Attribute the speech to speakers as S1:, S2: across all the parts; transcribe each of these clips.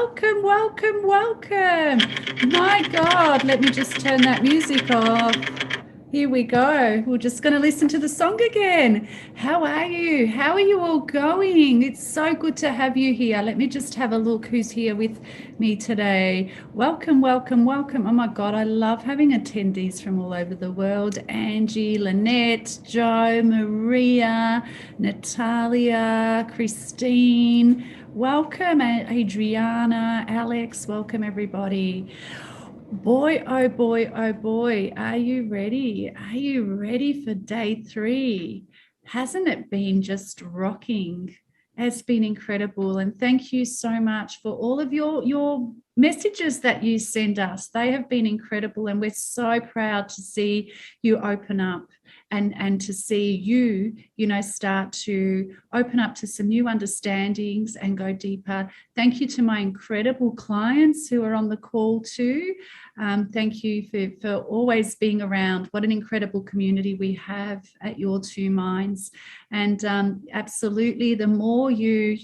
S1: welcome, welcome, welcome. My God, let me just turn that music off. Here we go. We're just going to listen to the song again. How are you? How are you all going? It's so good to have you here. Let me just have a look who's here with me today. Welcome, welcome, welcome. Oh my God, I love having attendees from all over the world. Angie, Lynette, Joe, Maria, Natalia, Christine. Welcome, Adriana, Alex. Welcome, everybody. Boy, oh boy, oh boy, are you ready? Are you ready for day 3? Hasn't it been just rocking? It's been incredible. And thank you so much for all of your messages that you send us. They have been incredible. And we're so proud to see you open up and to see you, start to open up to some new understandings and go deeper. Thank you to my incredible clients who are on the call too. Thank you for always being around. What an incredible community we have at Your Two Minds. And absolutely, the more you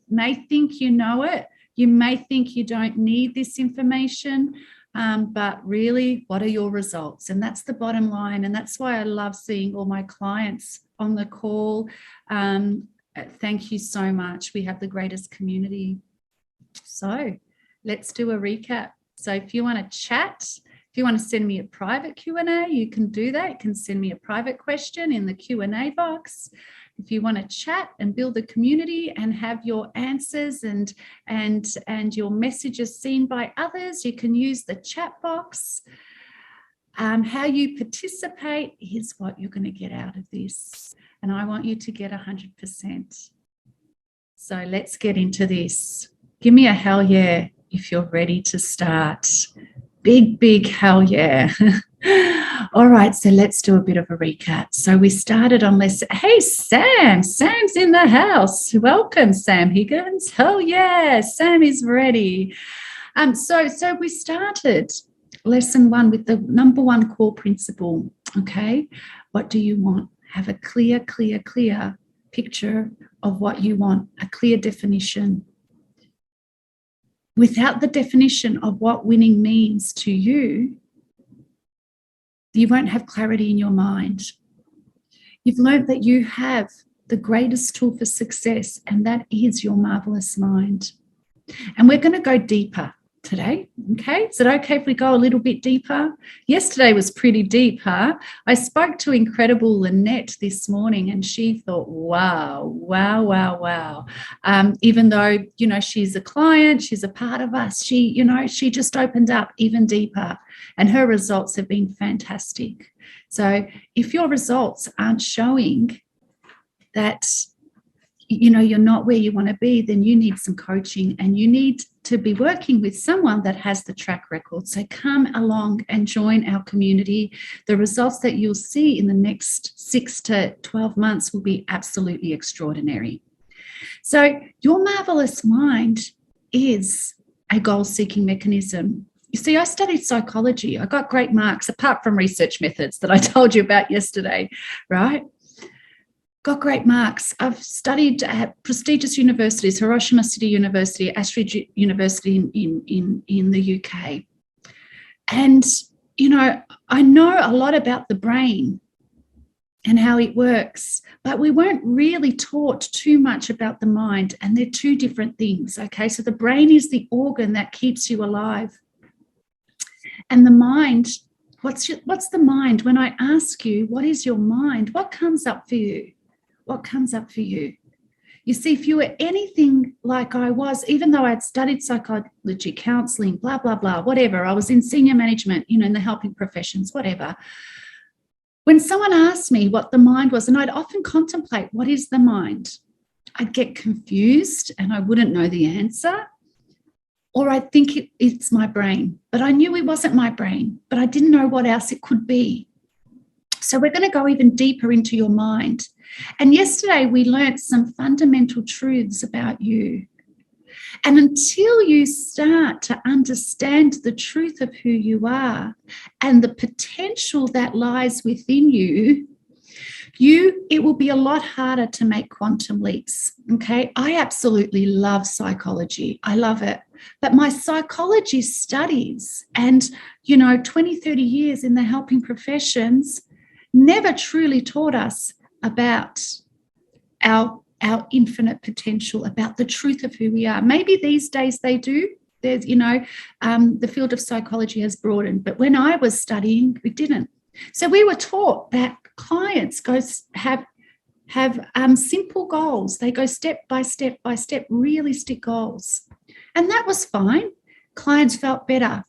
S1: may think you know it, you may think you don't need this information, but really, what are your results? And that's the bottom line. And that's why I love seeing all my clients on the call. Thank you so much. We have the greatest community. So let's do a recap. So if you want to chat, if you want to send me a private Q&A, you can do that. You can send me a private question in the Q&A box. If you want to chat and build a community and have your answers and your messages seen by others, you can use the chat box. How you participate is what you're going to get out of this. And I want you to get 100%. So let's get into this. Give me a hell yeah if you're ready to start. Big hell yeah. All right, so let's do a bit of a recap. So we started on lesson. Hey, Sam. Sam's in the house. Welcome, Sam Higgins. Hell yeah, Sam is ready. So we started lesson 1 with the number 1 core principle. Okay, what do you want? Have a clear picture of what you want, a clear definition. Without the definition of what winning means to you, you won't have clarity in your mind. You've learned that you have the greatest tool for success, and that is your marvelous mind. And we're going to go deeper today. Okay, is it okay if we go a little bit deeper? Yesterday was pretty deep, huh? I spoke to incredible Lynette this morning, and she thought, wow. Even though, she's a client, she's a part of us, she just opened up even deeper, and her results have been fantastic. So if your results aren't showing that you're not where you want to be, then you need some coaching, and you need to be working with someone that has the track record. So come along and join our community. The results that you'll see in the next 6 to 12 months will be absolutely extraordinary. So your marvelous mind is a goal-seeking mechanism. You see, I studied psychology. I got great marks, apart from research methods that I told you about yesterday, right? Got great marks. I've studied at prestigious universities, Hiroshima City University, Ashridge University in the UK. And, I know a lot about the brain and how it works, but we weren't really taught too much about the mind, and they're two different things, okay? So the brain is the organ that keeps you alive. And the mind, what's the mind? When I ask you, what is your mind? What comes up for you? What comes up for you? You see, if you were anything like I was, even though I'd studied psychology, counseling, blah, blah, blah, whatever, I was in senior management, in the helping professions, whatever. When someone asked me what the mind was, and I'd often contemplate, what is the mind? I'd get confused and I wouldn't know the answer. Or I'd think it's my brain, but I knew it wasn't my brain, but I didn't know what else it could be. So we're going to go even deeper into your mind. And yesterday we learnt some fundamental truths about you. And until you start to understand the truth of who you are and the potential that lies within you, it will be a lot harder to make quantum leaps. Okay, I absolutely love psychology. I love it. But my psychology studies and, 20, 30 years in the helping professions never truly taught us about our infinite potential, about the truth of who we are. Maybe these days they do. There's, the field of psychology has broadened, but when I was studying, we didn't. So we were taught that clients have simple goals. They go step by step by step, realistic goals. And that was fine. Clients felt better.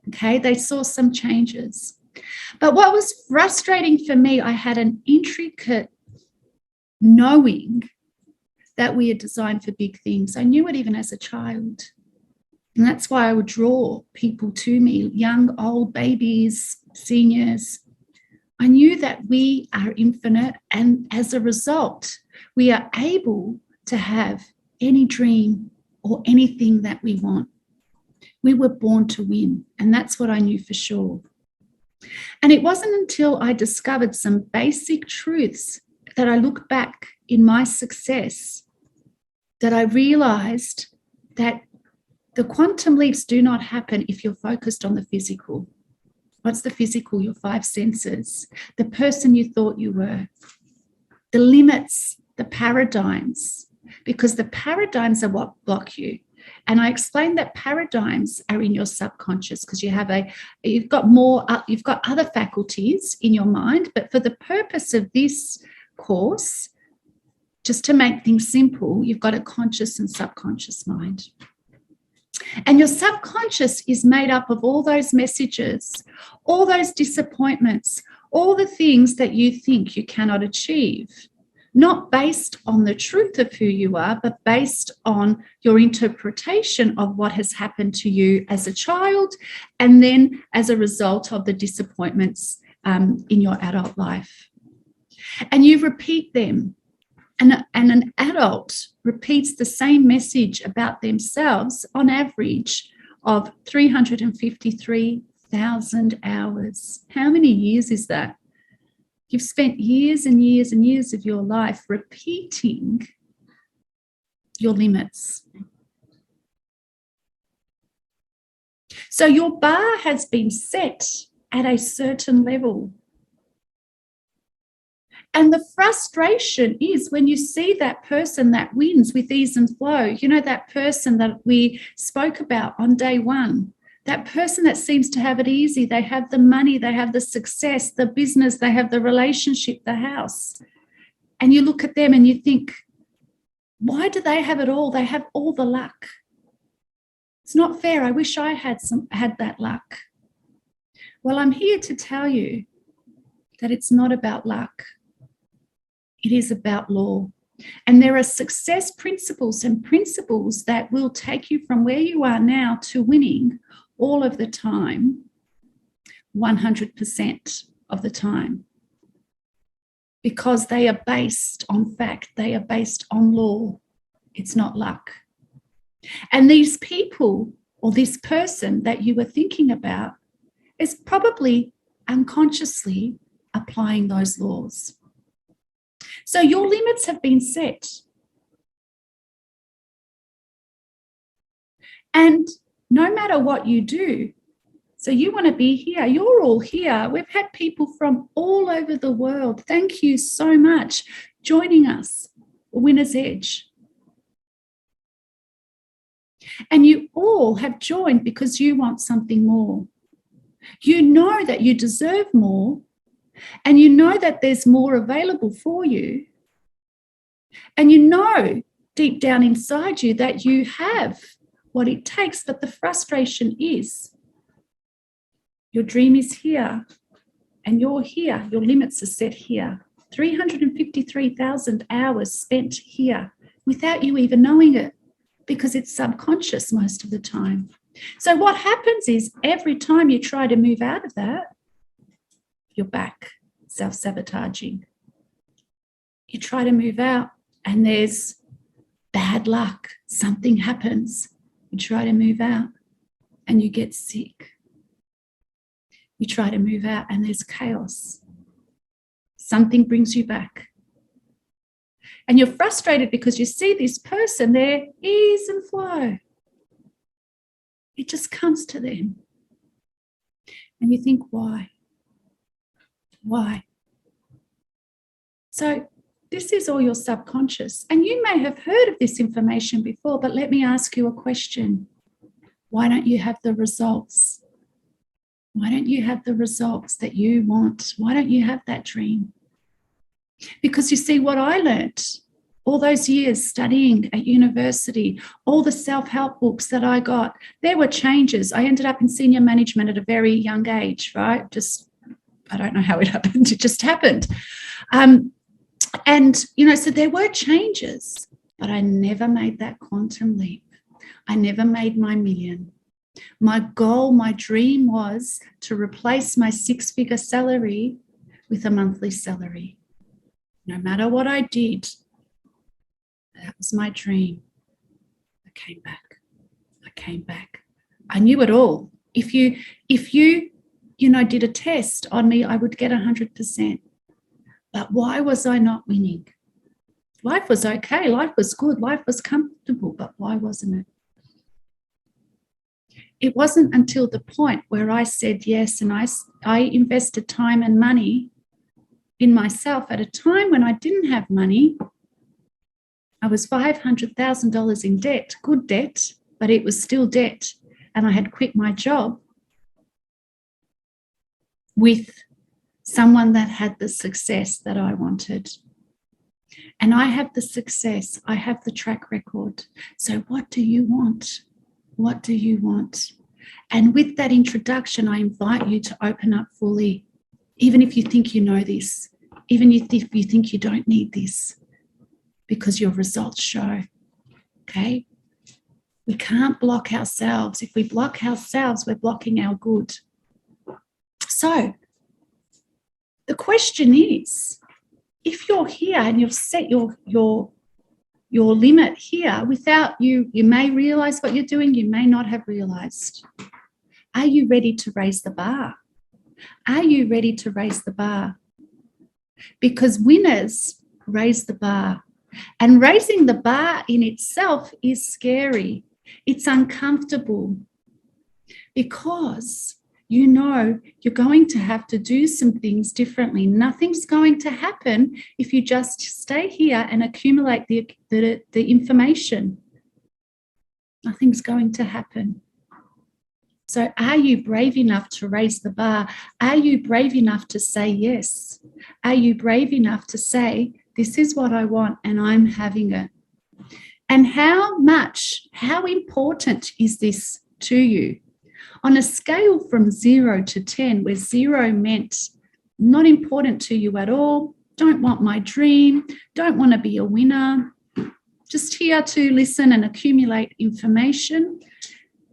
S1: Okay, they saw some changes. But what was frustrating for me, I had an intricate knowing that we are designed for big things. I knew it even as a child. And that's why I would draw people to me, young, old, babies, seniors. I knew that we are infinite, and as a result, we are able to have any dream or anything that we want. We were born to win, and that's what I knew for sure. And it wasn't until I discovered some basic truths that I look back in my success that I realized that the quantum leaps do not happen if you're focused on the physical. What's the physical? Your 5 senses, the person you thought you were, the limits, the paradigms, because the paradigms are what block you. And I explained that paradigms are in your subconscious because you've got other faculties in your mind, but for the purpose of this course, just to make things simple, you've got a conscious and subconscious mind. And your subconscious is made up of all those messages, all those disappointments, all the things that you think you cannot achieve, not based on the truth of who you are, but based on your interpretation of what has happened to you as a child, and then as a result of the disappointments in your adult life. And you repeat them. And an adult repeats the same message about themselves on average of 353,000 hours. How many years is that? You've spent years and years and years of your life repeating your limits. So your bar has been set at a certain level. And the frustration is when you see that person that wins with ease and flow, that person that we spoke about on day one, that person that seems to have it easy. They have the money, they have the success, the business, they have the relationship, the house. And you look at them and you think, why do they have it all? They have all the luck. It's not fair. I wish I had that luck. Well, I'm here to tell you that it's not about luck. It is about law. And there are success principles and principles that will take you from where you are now to winning all of the time, 100% of the time. Because they are based on fact, they are based on law. It's not luck. And these people or this person that you were thinking about is probably unconsciously applying those laws. So your limits have been set. And no matter what you do, so you want to be here, you're all here. We've had people from all over the world. Thank you so much joining us, Winner's Edge. And you all have joined because you want something more. You know that you deserve more, and you know that there's more available for you. And you know deep down inside you that you have what it takes, but the frustration is your dream is here and you're here. Your limits are set here. 353,000 hours spent here without you even knowing it, because it's subconscious most of the time. So what happens is every time you try to move out of that, you're back self-sabotaging. You try to move out and there's bad luck. Something happens. You try to move out and you get sick. You try to move out and there's chaos. Something brings you back. And you're frustrated because you see this person, their ease and flow. It just comes to them. And you think, why? Why? So this is all your subconscious. And you may have heard of this information before, but let me ask you a question. Why don't you have the results? Why don't you have the results that you want? Why don't you have that dream? Because you see, what I learned all those years studying at university, all the self-help books that I got, there were changes. I ended up in senior management at a very young age, right? I don't know how it happened. It just happened. And, so there were changes, but I never made that quantum leap. I never made my million. My goal, my dream was to replace my 6-figure salary with a monthly salary. No matter what I did, that was my dream. I came back. I knew it all. If you did a test on me, I would get 100%. But why was I not winning? Life was okay. Life was good. Life was comfortable. But why wasn't it? It wasn't until the point where I said yes and I invested time and money in myself at a time when I didn't have money. I was $500,000 in debt, good debt, but it was still debt. And I had quit my job with someone that had the success that I wanted. And I have the success. I have the track record. So what do you want? What do you want? And with that introduction, I invite you to open up fully, even if you think you know this, even if you think you don't need this, because your results show, okay? We can't block ourselves. If we block ourselves, we're blocking our good. So the question is, if you're here and you've set your limit here without you may realize what you're doing, you may not have realized. Are you ready to raise the bar? Are you ready to raise the bar? Because winners raise the bar. And raising the bar in itself is scary. It's uncomfortable because you're going to have to do some things differently. Nothing's going to happen if you just stay here and accumulate the information. Nothing's going to happen. So are you brave enough to raise the bar? Are you brave enough to say yes? Are you brave enough to say, this is what I want and I'm having it? And how important is this to you? On a scale from 0 to 10, where 0 meant not important to you at all, don't want my dream, don't want to be a winner, just here to listen and accumulate information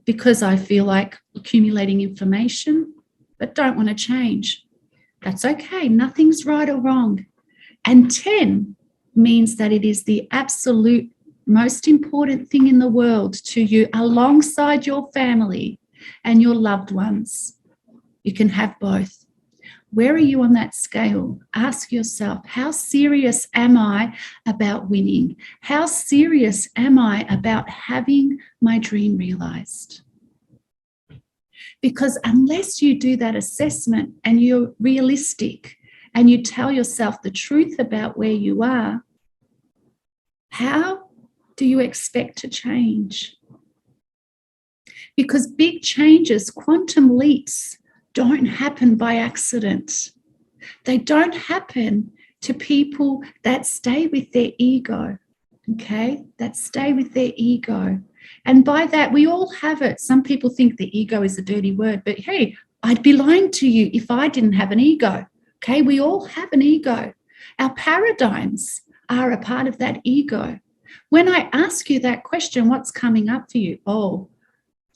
S1: because I feel like accumulating information, but don't want to change. That's okay. Nothing's right or wrong. And 10 means that it is the absolute most important thing in the world to you, alongside your family and your loved ones. You can have both. Where are you on that scale? Ask yourself, how serious am I about winning? How serious am I about having my dream realized? Because unless you do that assessment and you're realistic and you tell yourself the truth about where you are, how do you expect to change? Because big changes, quantum leaps, don't happen by accident. They don't happen to people that stay with their ego, okay? That stay with their ego. And by that, we all have it. Some people think the ego is a dirty word, but hey, I'd be lying to you if I didn't have an ego, okay? We all have an ego. Our paradigms are a part of that ego. When I ask you that question, what's coming up for you? Oh,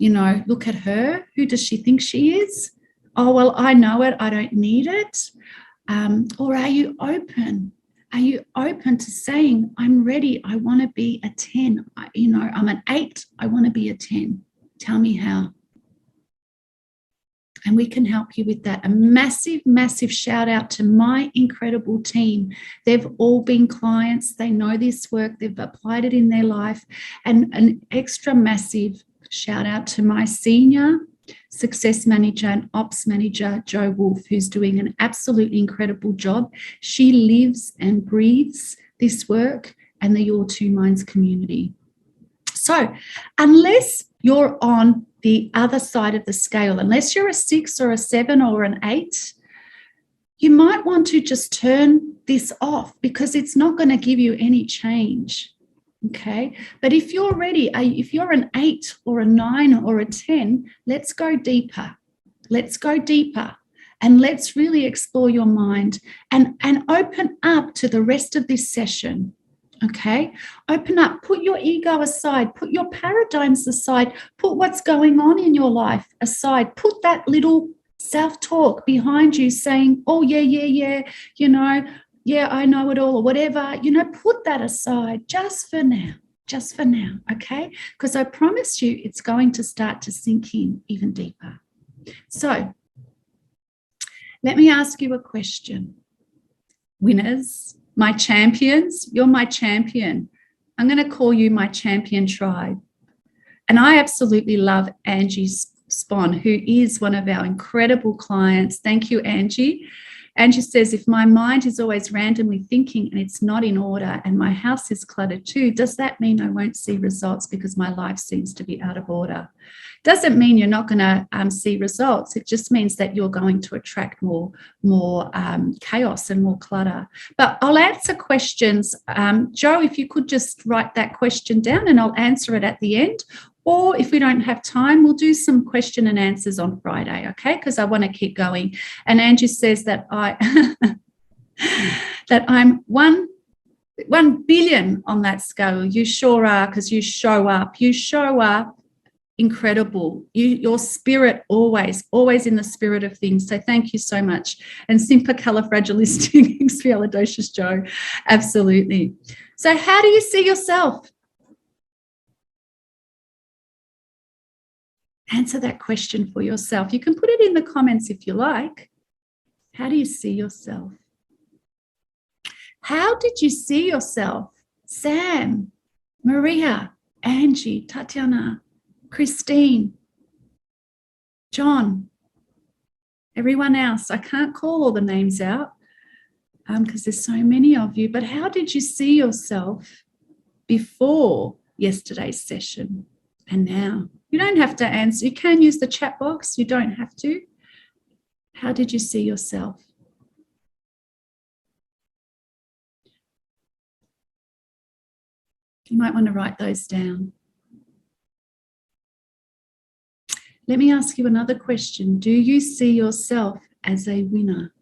S1: look at her. Who does she think she is? Oh, well, I know it. I don't need it. Or are you open? Are you open to saying, I'm ready. I want to be a 10. I'm an 8. I want to be a 10. Tell me how. And we can help you with that. A massive, massive shout out to my incredible team. They've all been clients. They know this work. They've applied it in their life. And an extra massive Shout out to my senior success manager and ops manager, Jo Wolf, who's doing an absolutely incredible job. She lives and breathes this work and the Your Two Minds community. So unless you're on the other side of the scale, unless you're a 6 or a 7 or an 8, you might want to just turn this off because it's not going to give you any change. Okay, but if you're ready, if you're an 8 or a 9 or a 10, let's go deeper. Let's go deeper and let's really explore your mind and open up to the rest of this session. Okay, open up, put your ego aside, put your paradigms aside, put what's going on in your life aside, put that little self-talk behind you saying, oh, yeah, you know, yeah, I know it all or whatever, you know, put that aside just for now, okay? Because I promise you it's going to start to sink in even deeper. So let me ask you a question. Winners, my champions, you're my champion. I'm going to call you my champion tribe. And I absolutely love Angie Spon, who is one of our incredible clients. Thank you, Angie. Angie says, if my mind is always randomly thinking and it's not in order and my house is cluttered too, does that mean I won't see results because my life seems to be out of order? Doesn't mean you're not going to see results. It just means that you're going to attract more chaos and more clutter. But I'll answer questions. Jo, if you could just write that question down and I'll answer it at the end. Or if we don't have time, we'll do some question and answers on Friday, okay? Because I want to keep going. And Angie says that that I'm 1 billion on that scale. You sure are, because you show up. You show up incredible. Your spirit always in the spirit of things. So thank you so much. And supercalifragilisticexpialidocious, Jo. Absolutely. So how do you see yourself? Answer that question for yourself. You can put it in the comments if you like. How do you see yourself? How did you see yourself? Sam, Maria, Angie, Tatiana, Christine, John, everyone else. I can't call all the names out because there's so many of you, but how did you see yourself before yesterday's session and now? You don't have to answer. You can use the chat box. You don't have to. How did you see yourself? You might want to write those down. Let me ask you another question. Do you see yourself as a winner?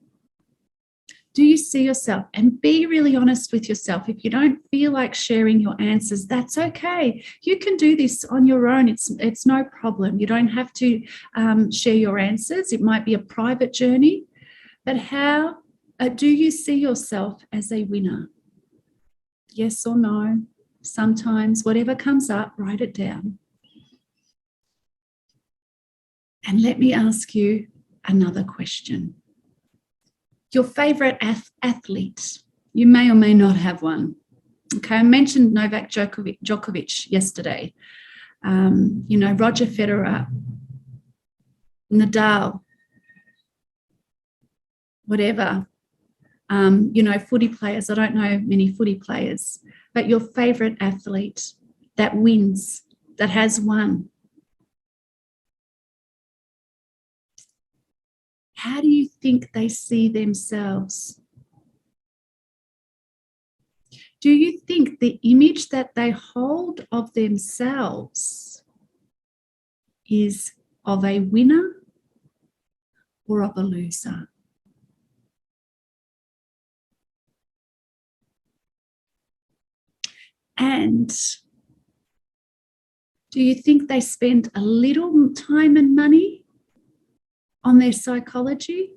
S1: Do you see yourself? And be really honest with yourself. If you don't feel like sharing your answers, that's okay. You can do this on your own. It's no problem. You don't have to share your answers. It might be a private journey. But how do you see yourself as a winner? Yes or no? Sometimes, whatever comes up, write it down. And let me ask you another question. Your favorite athlete, you may or may not have one. Okay, I mentioned Novak Djokovic yesterday. You know, Roger Federer, Nadal, whatever. You know, footy players. I don't know many footy players, but your favorite athlete that wins, that has won. How do you think they see themselves? Do you think the image that they hold of themselves is of a winner or of a loser? And do you think they spend a little time and money on their psychology?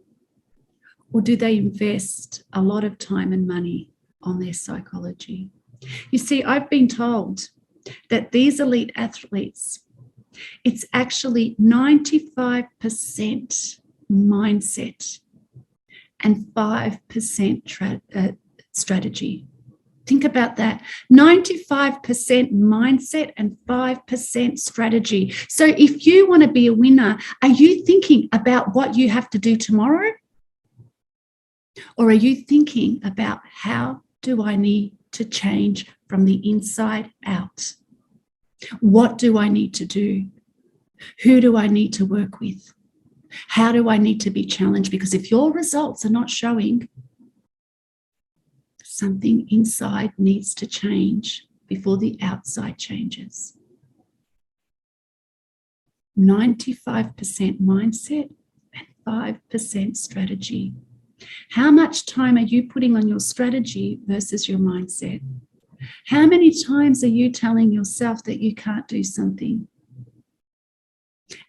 S1: Or do they invest a lot of time and money on their psychology? You see, I've been told that these elite athletes, it's actually 95% mindset and 5% strategy. Think about that. 95% mindset and 5% strategy. So if you want to be a winner, are you thinking about what you have to do tomorrow? Or are you thinking about how do I need to change from the inside out? What do I need to do? Who do I need to work with? How do I need to be challenged? Because if your results are not showing, something inside needs to change before the outside changes. 95% mindset and 5% strategy. How much time are you putting on your strategy versus your mindset? How many times are you telling yourself that you can't do something?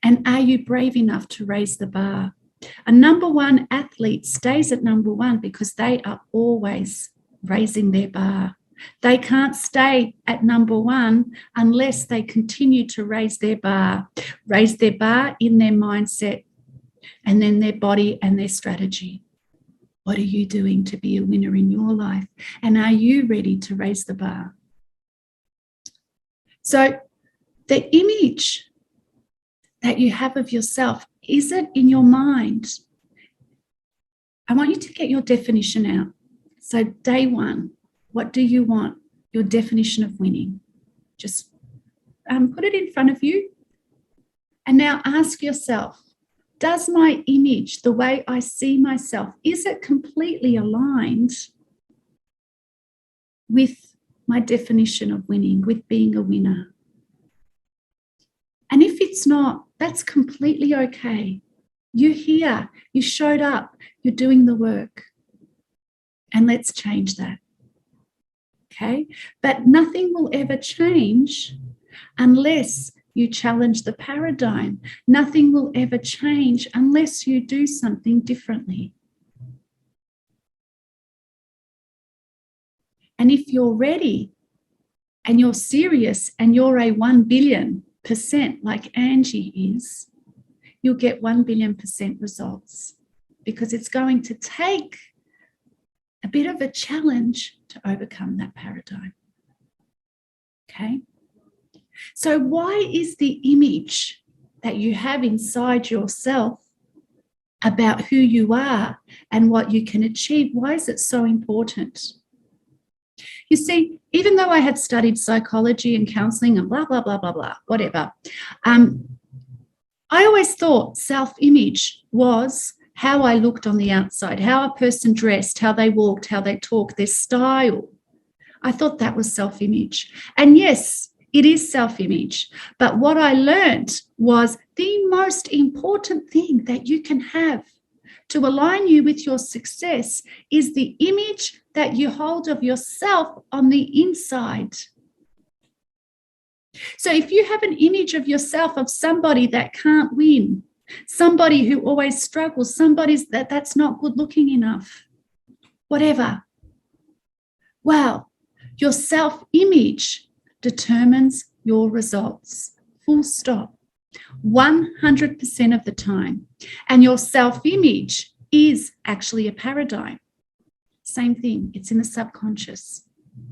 S1: And are you brave enough to raise the bar? A number one athlete stays at number one because they are always raising their bar. They can't stay at number one unless they continue to raise their bar in their mindset and then their body and their strategy. What are you doing to be a winner in your life? And are you ready to raise the bar? So the image that you have of yourself, is it in your mind? I want you to get your definition out. So day one, what do you want? Your definition of winning. Just put it in front of you. And now ask yourself, does my image, the way I see myself, is it completely aligned with my definition of winning, with being a winner? And if it's not, that's completely okay. You're here, you showed up, you're doing the work. And let's change that. Okay? But nothing will ever change unless you challenge the paradigm. Nothing will ever change unless you do something differently. And if you're ready and you're serious and you're a 1 billion% like Angie is, you'll get 1 billion% results, because it's going to take a bit of a challenge to overcome that paradigm. Okay? So why is the image that you have inside yourself about who you are and what you can achieve, why is it so important? You see, even though I had studied psychology and counseling and blah, blah, blah, blah, blah, whatever, I always thought self-image was how I looked on the outside, how a person dressed, how they walked, how they talked, their style. I thought that was self-image. And yes, it is self-image. But what I learned was the most important thing that you can have to align you with your success is the image that you hold of yourself on the inside. So if you have an image of yourself of somebody that can't win, somebody who always struggles, somebody that's not good looking enough, whatever, well, your self-image determines your results, full stop, 100% of the time. And your self-image is actually a paradigm. Same thing, it's in the subconscious.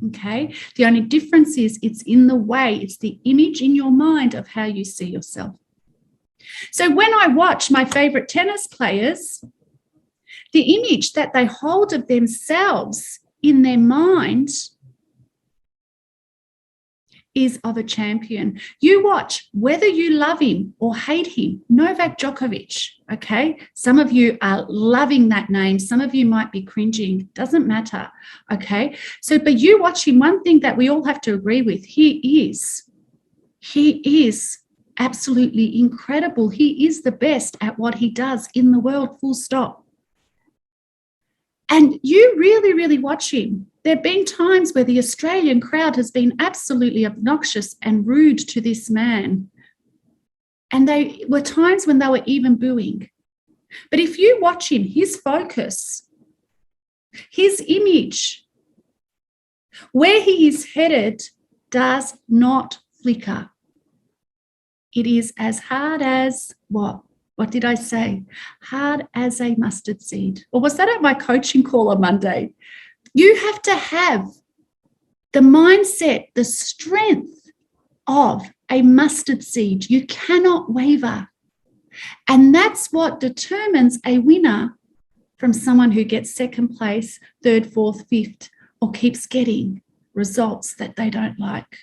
S1: Okay, the only difference is it's in the way, it's the image in your mind of how you see yourself. So when I watch my favorite tennis players, the image that they hold of themselves in their mind is of a champion. You watch, whether you love him or hate him, Novak Djokovic, okay? Some of you are loving that name. Some of you might be cringing. Doesn't matter, okay? So, but you watch him, one thing that we all have to agree with, he is absolutely incredible. He is the best at what he does in the world, full stop. And you really, really watch him. There have been times where the Australian crowd has been absolutely obnoxious and rude to this man. And there were times when they were even booing. But if you watch him, his focus, his image, where he is headed does not flicker. It is as hard as what? What did I say? Hard as a mustard seed. Or was that at my coaching call on Monday? You have to have the mindset, the strength of a mustard seed. You cannot waver. And that's what determines a winner from someone who gets second place, third, fourth, fifth, or keeps getting results that they don't like.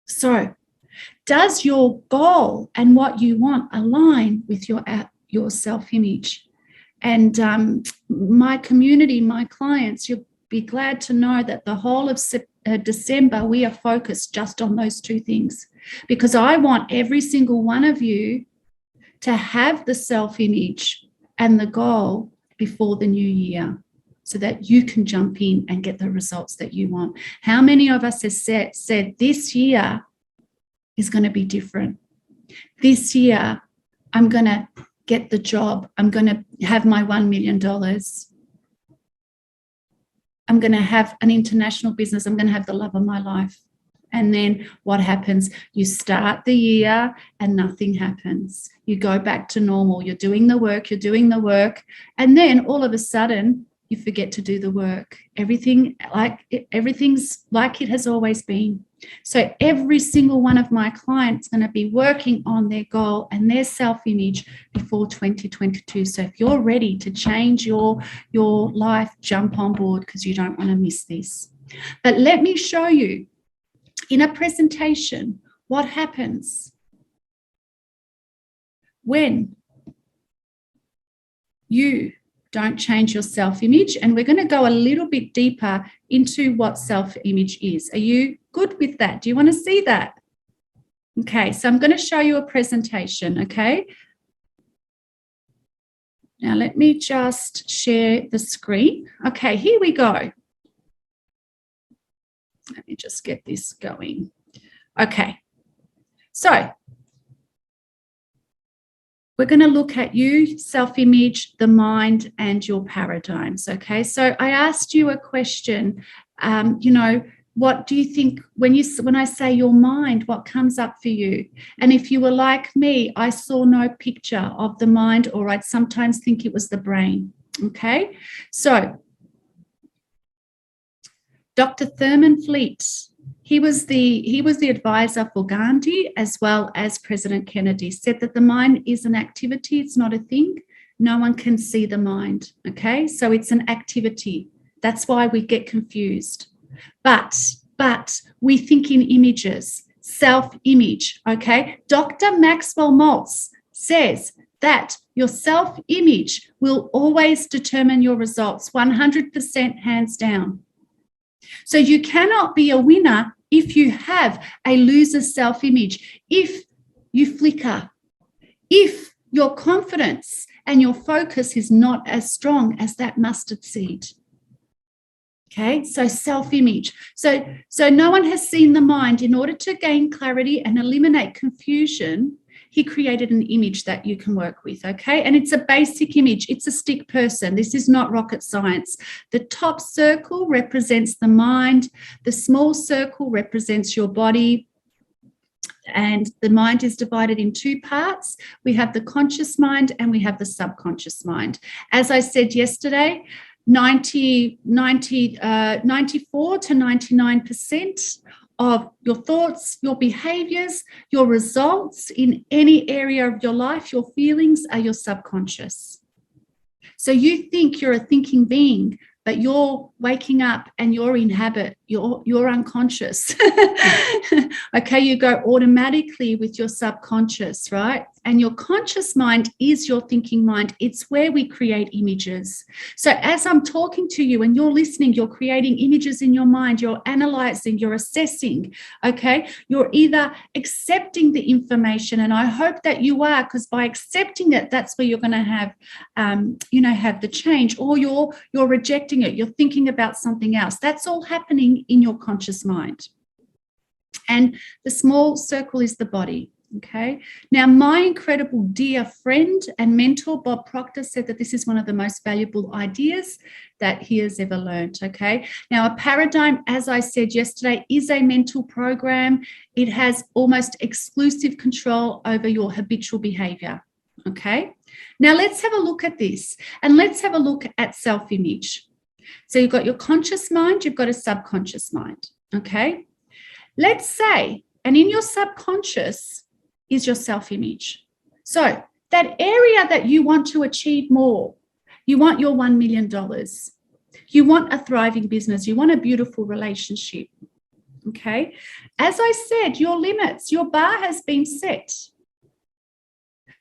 S1: So, does your goal and what you want align with your self-image? And my community, my clients, you'll be glad to know that the whole of December, we are focused just on those two things, because I want every single one of you to have the self-image and the goal before the new year so that you can jump in and get the results that you want. How many of us have said this year is going to be different? This year, I'm going to get the job. I'm going to have my $1 million. I'm going to have an international business. I'm going to have the love of my life. And then what happens? You start the year and nothing happens. You go back to normal. You're doing the work. And then all of a sudden, you forget to do the work. Everything's like it has always been. So every single one of my clients is going to be working on their goal and their self-image before 2022. So if you're ready to change your life, jump on board, because you don't want to miss this. But let me show you in a presentation what happens when you don't change your self-image. And we're going to go a little bit deeper into what self-image is. Are you good with that? Do you want to see that? Okay, so I'm going to show you a presentation, okay? Now let me just share the screen. Okay, here we go. Let me just get this going. Okay, so we're going to look at you, self-image, the mind, and your paradigms, okay? So I asked you a question, what do you think when I say your mind, what comes up for you? And if you were like me, I saw no picture of the mind, or I'd sometimes think it was the brain, okay? So Dr. Thurman Fleet, he was the advisor for Gandhi as well as President Kennedy, said that the mind is an activity, it's not a thing. No one can see the mind, okay? So it's an activity. That's why we get confused. But we think in images, self-image, okay? Dr. Maxwell Maltz says that your self-image will always determine your results, 100% hands down. So you cannot be a winner if you have a loser self-image, if you flicker, if your confidence and your focus is not as strong as that mustard seed. Okay, so self-image. So no one has seen the mind. In order to gain clarity and eliminate confusion, he created an image that you can work with, okay? And it's a basic image. It's a stick person. This is not rocket science. The top circle represents the mind. The small circle represents your body. And the mind is divided in two parts. We have the conscious mind and we have the subconscious mind. As I said yesterday, 94 to 99% of your thoughts, your behaviors, your results in any area of your life, your feelings are your subconscious. So you think you're a thinking being, but you're waking up and you're in habit, you're unconscious. Okay, you go automatically with your subconscious, right? And your conscious mind is your thinking mind. It's where we create images. So as I'm talking to you and you're listening, you're creating images in your mind, you're analyzing, you're assessing, okay? You're either accepting the information, and I hope that you are, because by accepting it, that's where you're going to have, have the change, or you're rejecting it, you're thinking about something else. That's all happening in your conscious mind. And the small circle is the body. Okay. Now, my incredible dear friend and mentor, Bob Proctor, said that this is one of the most valuable ideas that he has ever learned. Okay. Now, a paradigm, as I said yesterday, is a mental program. It has almost exclusive control over your habitual behavior. Okay. Now, let's have a look at this, and let's have a look at self-image. So you've got your conscious mind, you've got a subconscious mind, okay? Let's say, and in your subconscious is your self-image. So that area that you want to achieve more, you want your $1 million, you want a thriving business, you want a beautiful relationship, okay? As I said, your limits, your bar has been set.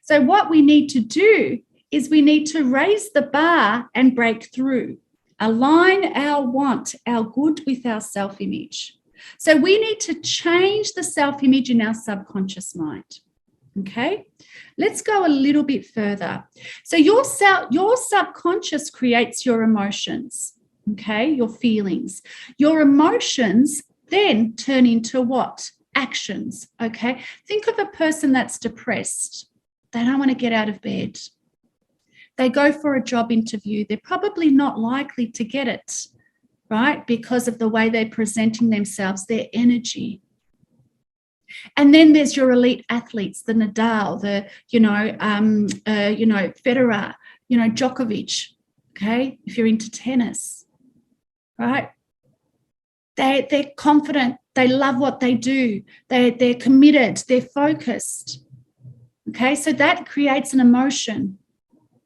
S1: So what we need to do is we need to raise the bar and break through, align our want, our good with our self-image. So we need to change the self-image in our subconscious mind. Okay, let's go a little bit further. So your subconscious creates your emotions, okay, your feelings. Your emotions then turn into what? Actions, okay? Think of a person that's depressed. They don't want to get out of bed. They go for a job interview. They're probably not likely to get it, right? Because of the way they're presenting themselves, their energy. And then there's your elite athletes, the Nadal, the, Federer, Djokovic, okay? If you're into tennis, right? They're confident. They love what they do. They're committed. They're focused, okay? So that creates an emotion,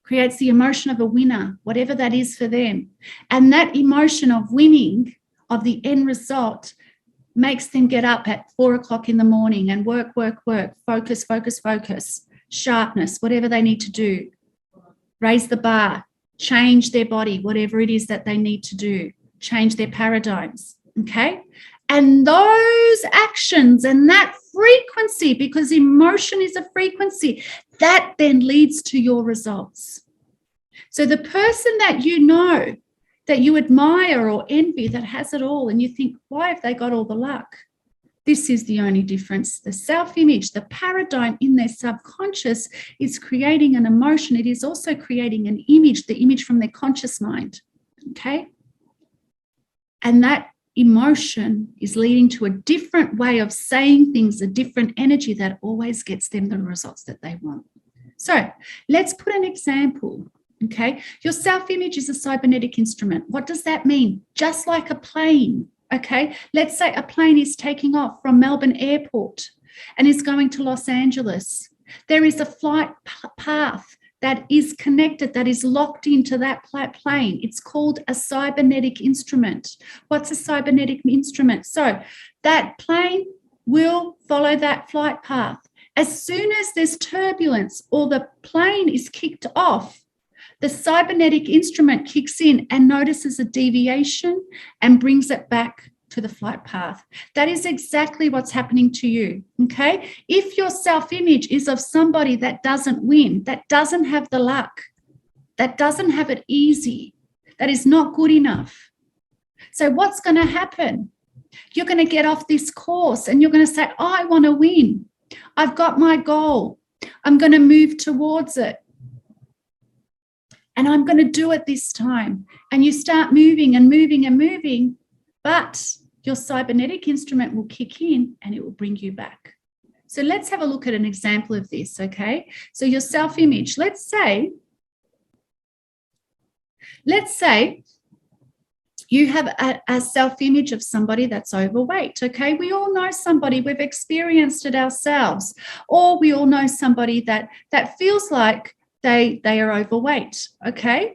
S1: creates the emotion of a winner, whatever that is for them. And that emotion of winning, of the end result, makes them get up at 4 o'clock in the morning and work, focus, sharpness, whatever they need to do, raise the bar, change their body, whatever it is that they need to do, change their paradigms, okay? And those actions and that frequency, because emotion is a frequency, that then leads to your results. So the person that you know, that you admire or envy, that has it all, and you think, why have they got all the luck? This is the only difference. The self-image, the paradigm in their subconscious is creating an emotion. It is also creating an image, the image from their conscious mind, okay? And that emotion is leading to a different way of saying things, a different energy that always gets them the results that they want. So let's put an example. Okay, your self-image is a cybernetic instrument. What does that mean? Just like a plane, okay? Let's say a plane is taking off from Melbourne Airport and is going to Los Angeles. There is a flight path that is connected, that is locked into that plane. It's called a cybernetic instrument. What's a cybernetic instrument? So that plane will follow that flight path. As soon as there's turbulence or the plane is kicked off, the cybernetic instrument kicks in and notices a deviation and brings it back to the flight path. That is exactly what's happening to you, okay? If your self-image is of somebody that doesn't win, that doesn't have the luck, that doesn't have it easy, that is not good enough. So what's going to happen? You're going to get off this course and you're going to say, I want to win. I've got my goal. I'm going to move towards it. And I'm going to do it this time. And you start moving and moving and moving, but your cybernetic instrument will kick in and it will bring you back. So let's have a look at an example of this, okay? So your self-image, let's say you have a self-image of somebody that's overweight, okay? We all know somebody, we've experienced it ourselves, or we all know somebody that feels like they are overweight, okay?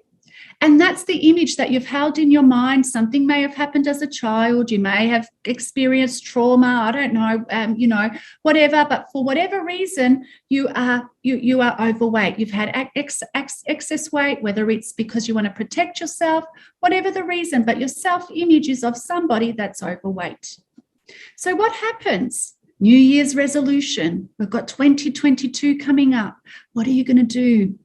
S1: And that's the image that you've held in your mind. Something may have happened as a child. You may have experienced trauma. I don't know, whatever. But for whatever reason, you are overweight. You've had excess weight, whether it's because you want to protect yourself, whatever the reason. But your self-image is of somebody that's overweight. So what happens? New Year's resolution. We've got 2022 coming up. What are you going to do?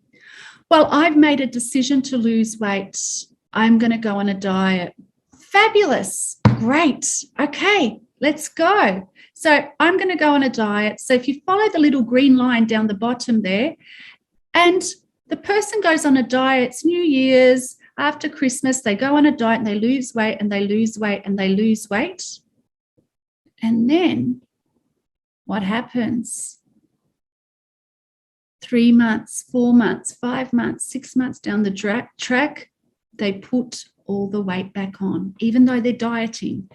S1: Well, I've made a decision to lose weight. I'm going to go on a diet. Fabulous. Great. Okay, let's go. So I'm going to go on a diet. So if you follow the little green line down the bottom there, and the person goes on a diet, it's New Year's, after Christmas, they go on a diet and they lose weight and they lose weight and they lose weight. And then what happens? 3 months, 4 months, 5 months, 6 months down the track, they put all the weight back on, even though they're dieting.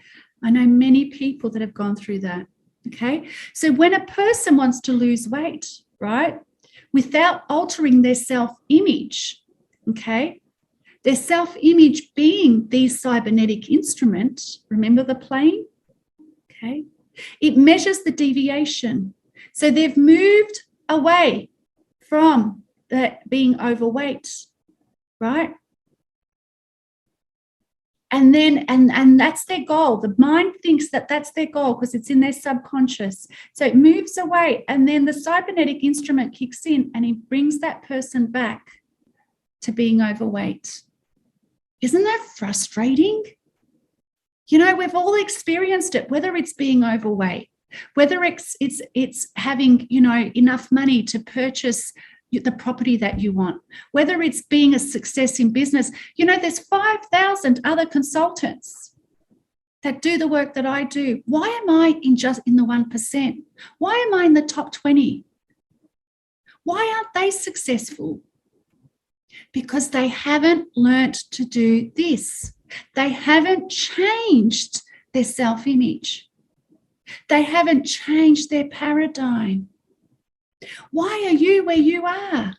S1: I know many people that have gone through that. Okay. So when a person wants to lose weight, right, without altering their self-image, okay, their self-image being the cybernetic instrument, remember the plane? Okay. It measures the deviation. So they've moved away from that being overweight, right? And then, and that's their goal. The mind thinks that that's their goal because it's in their subconscious. So it moves away, and then the cybernetic instrument kicks in and it brings that person back to being overweight. Isn't that frustrating? You know, we've all experienced it, whether it's being overweight, whether it's having, you know, enough money to purchase the property that you want, whether it's being a success in business. You know, there's 5,000 other consultants that do the work that I do. Why am I in the 1%? Why am I in the top 20? Why aren't they successful? Because they haven't learnt to do this. They haven't changed their self-image. They haven't changed their paradigm. Why are you where you are?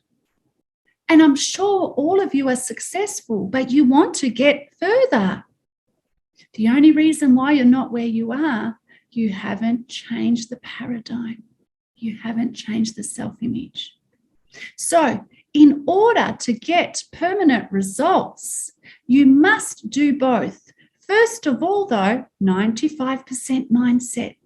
S1: And I'm sure all of you are successful, but you want to get further. The only reason why you're not where you are, you haven't changed the paradigm. You haven't changed the self-image. So in order to get permanent results, you must do both. First of all, though, 95% mindset.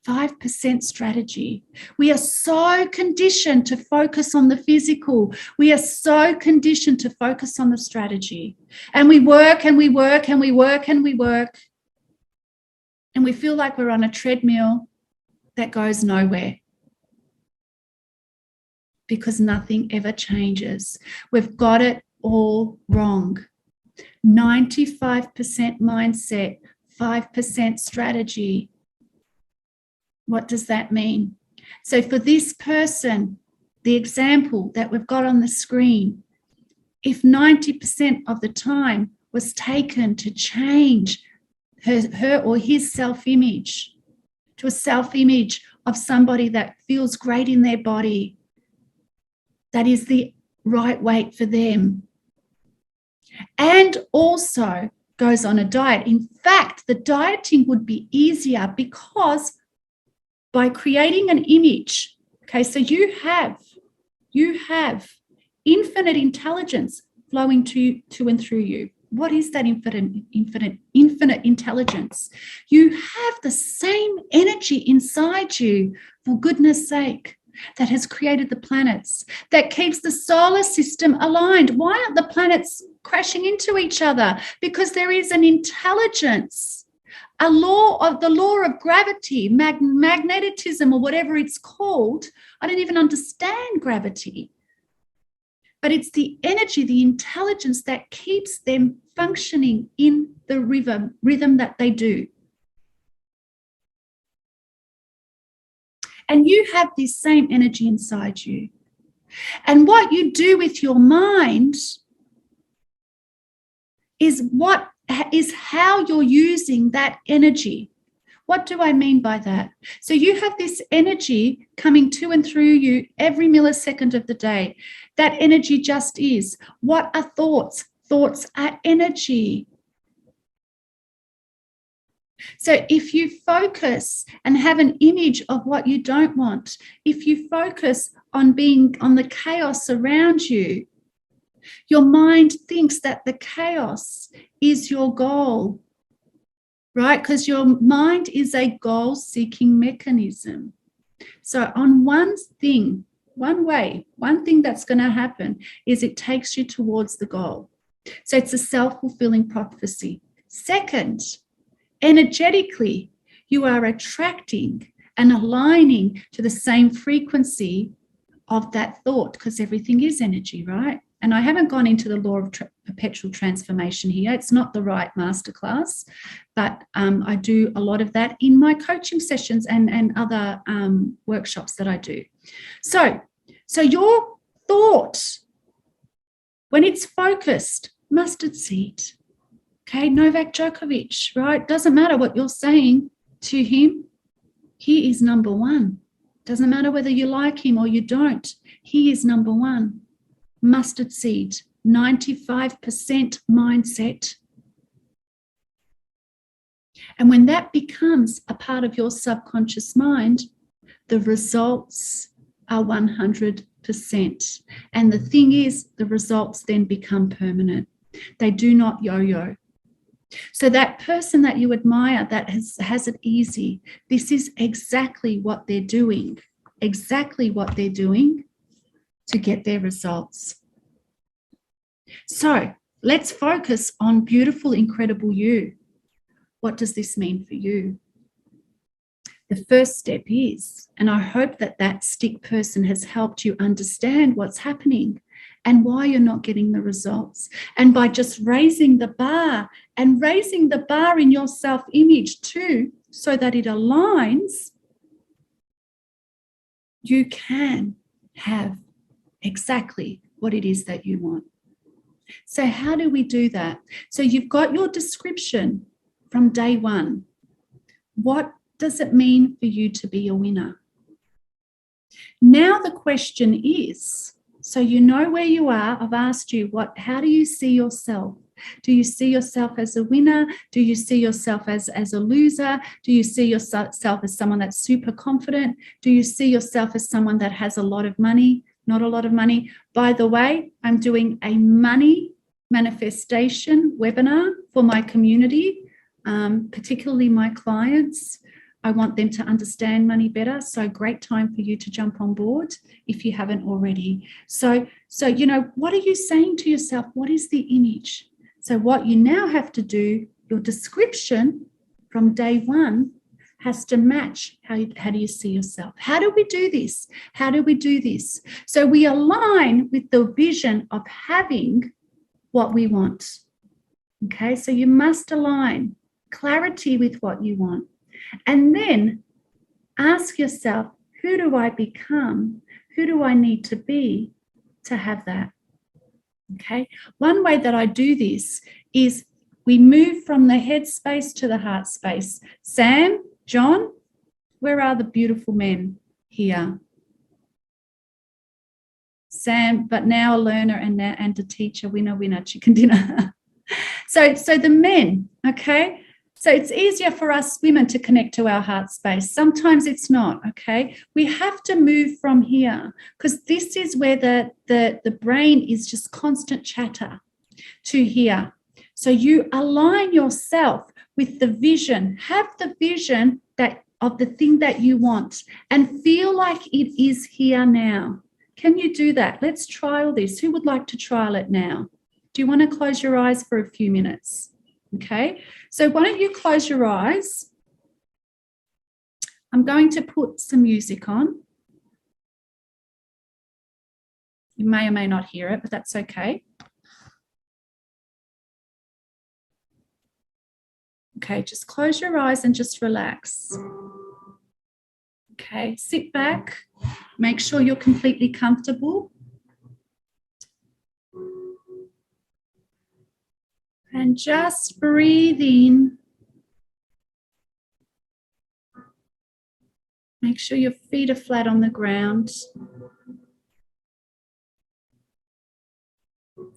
S1: 5% strategy. We are so conditioned to focus on the physical. We are so conditioned to focus on the strategy. And we work and we work and we work and we work. And we feel like we're on a treadmill that goes nowhere. Because nothing ever changes. We've got it all wrong. 95% mindset, 5% strategy. What does that mean? So for this person, the example that we've got on the screen, if 90% of the time was taken to change her or his self-image to a self-image of somebody that feels great in their body, that is the right weight for them, and also goes on a diet. In fact, the dieting would be easier because by creating an image, okay, so you have infinite intelligence flowing to and through you. What is that infinite intelligence? You have the same energy inside you, for goodness sake, that has created the planets, that keeps the solar system aligned. Why aren't the planets crashing into each other? Because there is an intelligence, the law of gravity, magnetism, or whatever it's called. I don't even understand gravity. But it's the energy, the intelligence that keeps them functioning in the rhythm that they do. And you have this same energy inside you. And what you do with your mind is how you're using that energy. What do I mean by that? So you have this energy coming to and through you every millisecond of the day. That energy just is. What are thoughts? Thoughts are energy. So if you focus and have an image of what you don't want, if you focus on being on the chaos around you, your mind thinks that the chaos is your goal, right? Because your mind is a goal-seeking mechanism. So on one thing that's going to happen is it takes you towards the goal. So it's a self-fulfilling prophecy. Second, energetically, you are attracting and aligning to the same frequency of that thought, because everything is energy, right? And I haven't gone into the law of perpetual transformation here. It's not the right masterclass, but I do a lot of that in my coaching sessions and other workshops that I do. So your thought, when it's focused, mustard seed, Okay, Novak Djokovic, right? Doesn't matter what you're saying to him. He is number one. Doesn't matter whether you like him or you don't. He is number one. Mustard seed, 95% mindset. And when that becomes a part of your subconscious mind, the results are 100%. And the thing is, the results then become permanent. They do not yo-yo. So that person that you admire that has it easy, this is exactly what they're doing, to get their results. So let's focus on beautiful, incredible you. What does this mean for you? The first step is, and I hope that that stick person has helped you understand what's happening and why you're not getting the results. And by just raising the bar and raising the bar in your self-image too, so that it aligns, you can have exactly what it is that you want. So how do we do that? So you've got your description from day one. What does it mean for you to be a winner? Now the question is, so you know where you are. I've asked you, how do you see yourself? Do you see yourself as a winner? Do you see yourself as a loser? Do you see yourself as someone that's super confident? Do you see yourself as someone that has a lot of money, not a lot of money? By the way, I'm doing a money manifestation webinar for my community, particularly my clients. I want them to understand money better. So great time for you to jump on board if you haven't already. So, you know, what are you saying to yourself? What is the image? So what you now have to do, your description from day one has to match how do you see yourself? How do we do this? How do we do this? So we align with the vision of having what we want. Okay, so you must align clarity with what you want. And then ask yourself, who do I become? Who do I need to be to have that? Okay. One way that I do this is we move from the head space to the heart space. Sam, John, where are the beautiful men here? Sam, but now a learner and a teacher, winner, chicken dinner. So the men, okay? So it's easier for us women to connect to our heart space. Sometimes it's not, okay? We have to move from here because this is where the brain is just constant chatter to here. So you align yourself with the vision. Have the vision of the thing that you want and feel like it is here now. Can you do that? Let's trial this. Who would like to trial it now? Do you want to close your eyes for a few minutes? Okay, so why don't you close your eyes? I'm going to put some music on. You may or may not hear it, but that's okay. Okay, just close your eyes and just relax. Okay, sit back. Make sure you're completely comfortable. And just breathe in. Make sure your feet are flat on the ground.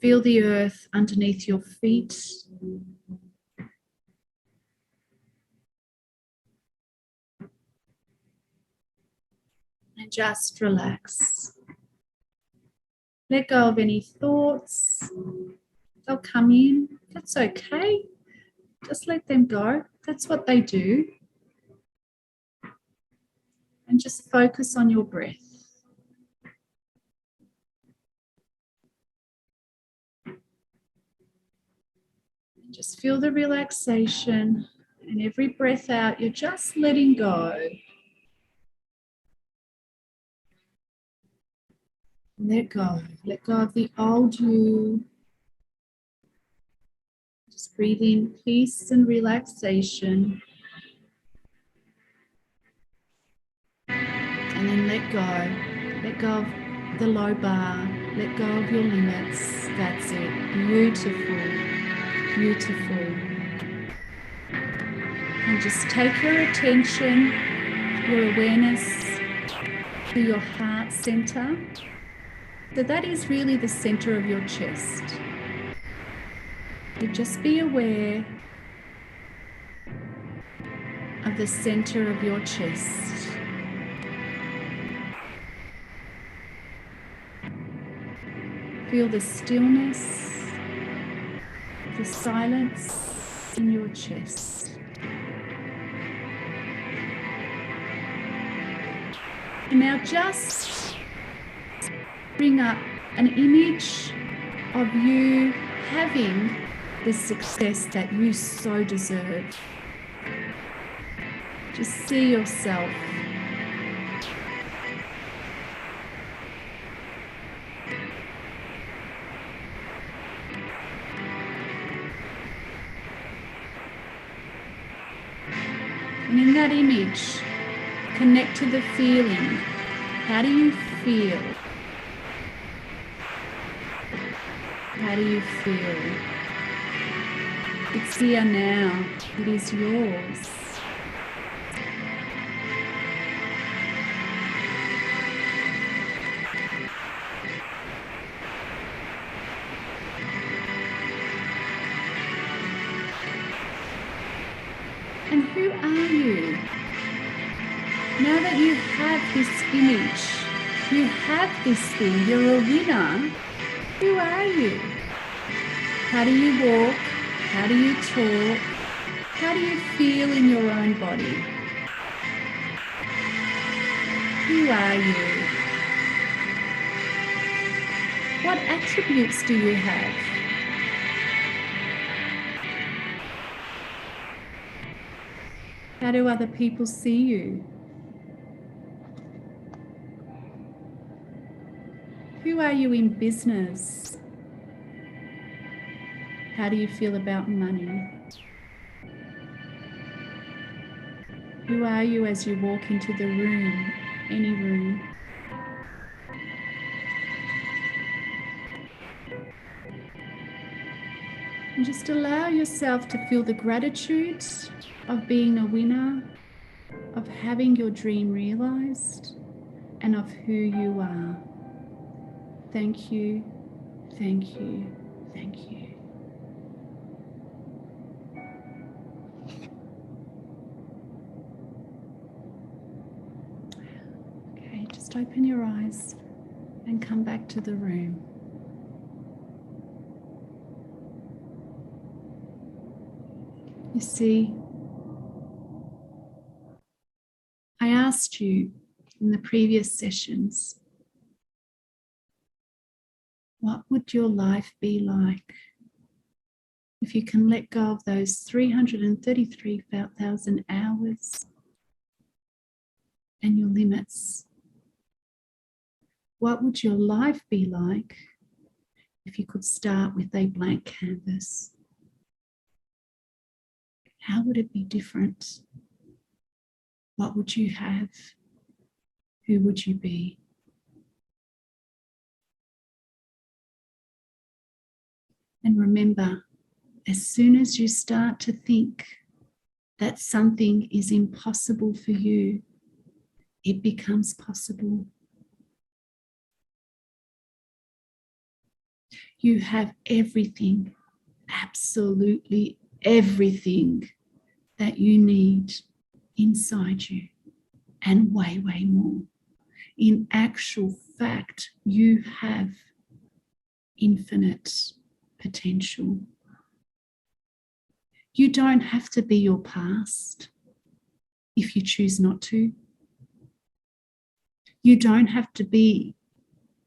S1: Feel the earth underneath your feet. And just relax. Let go of any thoughts. They'll come in. That's okay. Just let them go. That's what they do. And just focus on your breath. And just feel the relaxation. And every breath out, you're just letting go. Let go. Let go of the old you. Just breathe in peace and relaxation. And then let go. Let go of the low bar. Let go of your limits. That's it. Beautiful. Beautiful. And just take your attention, your awareness to your heart center. So that is really the center of your chest. You just be aware of the center of your chest. Feel the stillness, the silence in your chest. And now just bring up an image of you having the success that you so deserve. Just see yourself. And in that image, connect to the feeling. How do you feel? How do you feel? It's here now. It is yours. And who are you? Now that you have this image, you have this thing, you're a winner, who are you? How do you walk? How do you talk? How do you feel in your own body? Who are you? What attributes do you have? How do other people see you? Who are you in business? How do you feel about money? Who are you as you walk into the room, any room? And just allow yourself to feel the gratitude of being a winner, of having your dream realized, and of who you are. Thank you, thank you, thank you. Okay, just open your eyes and come back to the room. You see, I asked you in the previous sessions, what would your life be like if you can let go of those 333,000 hours and your limits? What would your life be like if you could start with a blank canvas? How would it be different? What would you have? Who would you be? And remember, as soon as you start to think that something is impossible for you, it becomes possible. You have everything, absolutely everything that you need inside you, and way, way more. In actual fact, you have infinite potential. You don't have to be your past if you choose not to. You don't have to be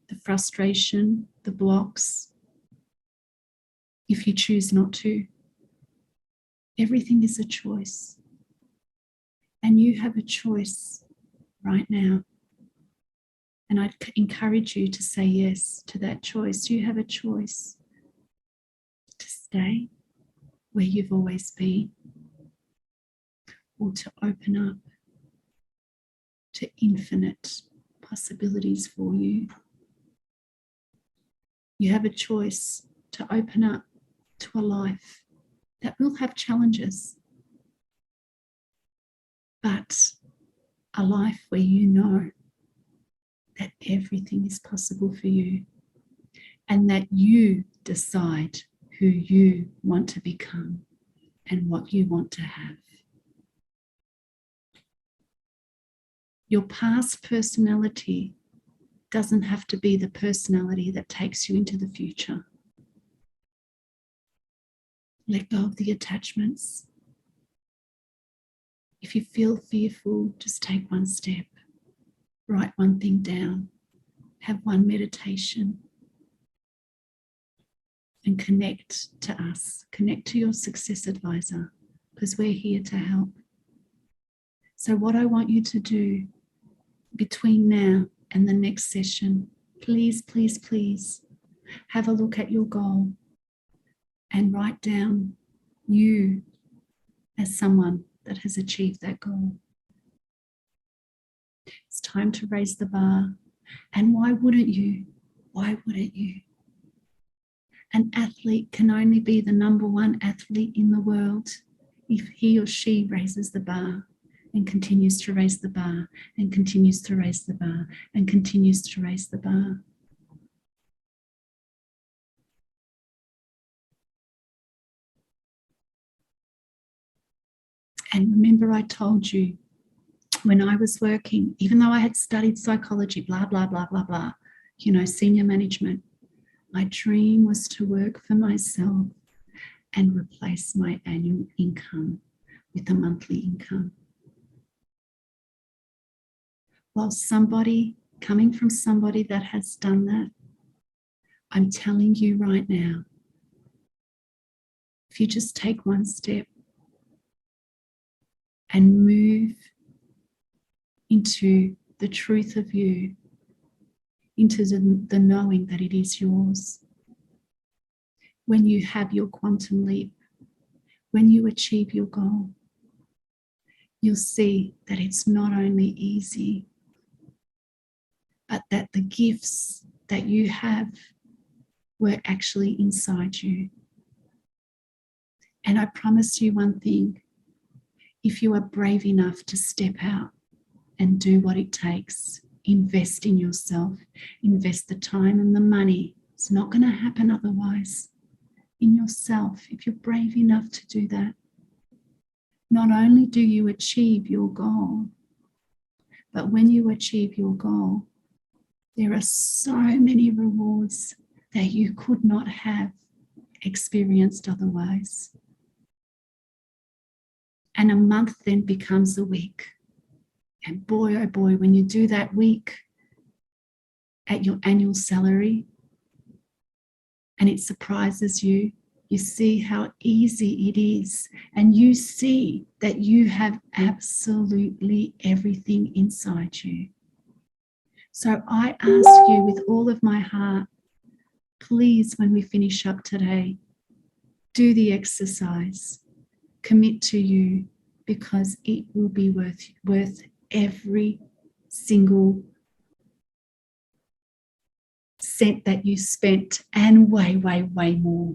S1: the frustration, the blocks, if you choose not to. Everything is a choice. And you have a choice right now. And I'd encourage you to say yes to that choice. You have a choice to stay where you've always been, or to open up to infinite possibilities for you. You have a choice to open up to a life that will have challenges, but a life where you know that everything is possible for you and that you decide who you want to become and what you want to have. Your past personality doesn't have to be the personality that takes you into the future. Let go of the attachments. If you feel fearful, just take one step. Write one thing down. Have one meditation. And connect to us. Connect to your success advisor, because we're here to help. So what I want you to do between now and the next session, please, please, please have a look at your goal and write down you as someone that has achieved that goal. It's time to raise the bar. And why wouldn't you? Why wouldn't you? An athlete can only be the number one athlete in the world if he or she raises the bar and continues to raise the bar and continues to raise the bar and continues to raise the bar. And remember, I told you when I was working, even though I had studied psychology, blah, blah, blah, blah, blah, senior management, my dream was to work for myself and replace my annual income with a monthly income. Well, coming from somebody that has done that, I'm telling you right now, if you just take one step and move into the truth of you, into the knowing that it is yours, when you have your quantum leap, when you achieve your goal, you'll see that it's not only easy, but that the gifts that you have were actually inside you. And I promise you one thing, if you are brave enough to step out and do what it takes, invest in yourself, invest the time and the money, it's not going to happen otherwise, in yourself, if you're brave enough to do that, not only do you achieve your goal, but when you achieve your goal, there are so many rewards that you could not have experienced otherwise. And a month then becomes a week. And boy, oh boy, when you do that week at your annual salary and it surprises you, you see how easy it is. And you see that you have absolutely everything inside you. So I ask you with all of my heart, please, when we finish up today, do the exercise, commit to you, because it will be worth every single cent that you spent and way, way, way more.